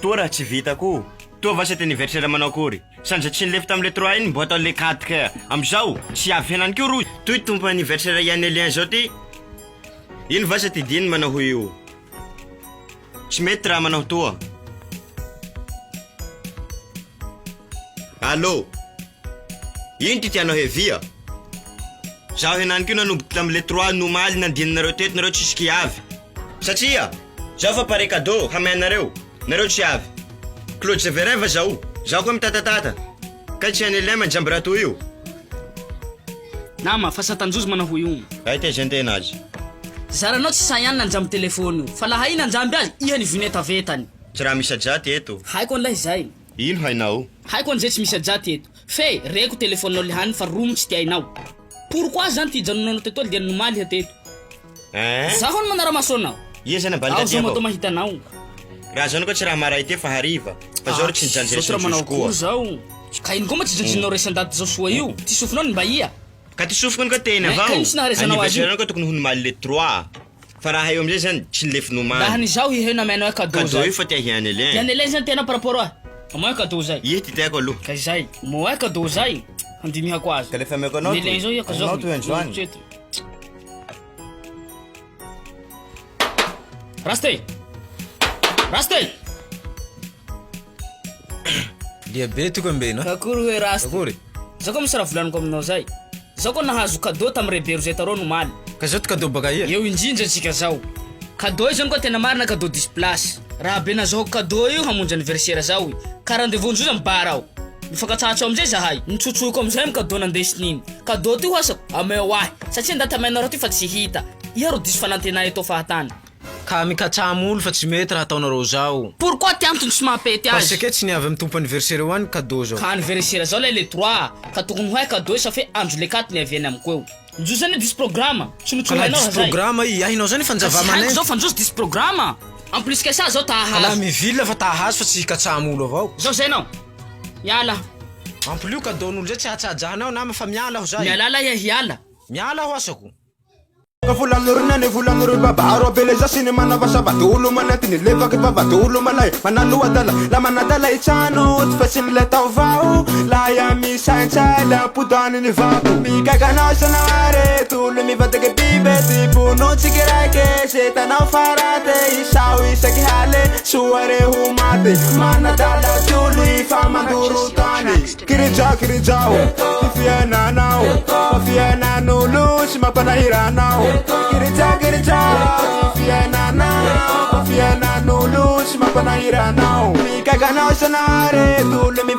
Toa raha tsy vitako. Toa va c'est anniversaire manao akory? Sandra tsy nilefy tam'le 3 iny mbo atao le 4 ka. Am'zao tsy avy fianan'kio ro. Toy tompo anniversaire ihany Elien zao ty. Ino va ty diny manao ho io? Tsy mety raha manao toa. Allô? Ino ty tianao hevia? Zaho henan'kio nanomboky tam'le 3 nomaly nandininareo teto nareo tsisy kiavy. Satria zaho fa pare cadeau hamenareo. Nareo tsy avy. Claude Severin va zao. Zaho koa mitatatata. Ka tsy any Elien manjamby raha toy io. Nama fa satanjozy manao ho io. Ay tenazy. Zaranao tsy sa ihany nanjamby telefony io. Fa laha iny nanjamby azy, iha ny vineta vetany. Tsy raha misy ajaty eto. Haiko an'ilay zay. Ino hainao? Haiko an'izay tsy misy ajaty eto. Fe reko telefoninao le hany fa romo tsy tiainao. Pourquoi zany ty janonanao teto dia nomaly teto? Zaho ny manara-maso anao. Iha zany Aho zao mato mahitanao. Raha zany koa tsy raha maray te fa hariva. Fa zao tsy nijanjy Zao manao akory zao. Ka ino koa ma tsy janjinao resan-daty zao soa io. Ty sofinao ny mba ia. Ka ty sofiko ka teny avao. Anniversaire ko tokony ho nomaly le 3. Fa raha io am'zay zany tsy nilefy nomaly. Laha ny zao hihena menao cadeau zao. Cadeau io fa tia hiany Elien. Tiany Elien zany tena par rapport à. Mo cadeau zay. Iha ty tiako aloha. Kay zay. Mo cadeau zay. Andinihako azy. Ka le fameko anao. Elien zao iaka zao. Raste. Diabetes ko mbeno. Kakuru hoe Raste. Akory. Zao koa misy raha volaniko aminao zay. Zao koa nahazo cadeau tam'y rebero zay tarô nomaly. Ka zao cadeau baka ia. Eo indrindra antsika zao. Cadeau zany koa tena marina cadeau 10 place. Raha be nazaho cadeau io hamonjy anniversaire zao. Ka rendez-vous njoza mibara aho. Mifankatsatso am'izay zahay. Nitsotsoiko am'izay am cadeau nandesininy. Cadeau ty hoasako ameo ahy. Satria ndata mainao ty fa tsy hita. Iha ro diso fanantena eto fahatany. Ka mikatsamo fa tsy mety raha ataonareo zao. Pourquoi ty antony tsy mampety azy? Parce que tsy niavy amin'ny tompo anniversaire hoany cadeau zao. Ka anniversaire zao le 3. Ka tokony hoay cadeau sa fe andro le 4 niaviany amiko eo. Njozy zany dis programme. Tsy notsohainao zay. Programme iahinao zany fanjava manay. Zao fanjozy dis programme. En plus que ça zao ta hazo. Ala mivila fa ta hazo fa tsy katsamo olo avao. Zao zainao. Yala. En plus cadeau n'olo zay tsy hatsajanao na fa miala ho zay. Miala iha hiala. Miala ho asako. Kafulanurna ne fulanur babaro beleza sinema vasa batulu manatini leva ke batulu malai manalu adala la manadala ichano utfasin le tawvau la ya mi sancha la pudani ni vapu mi kagana sanare tulu mi vatake bibe tipu no chikirake setana farate isawi sakihale suare humate manadala tulu famanduru tani kirija fiana nao fiana nulu simapana nao Kirija Fiana now Fiana no lose Mapanahira now Mi kagana sanare Tulu mi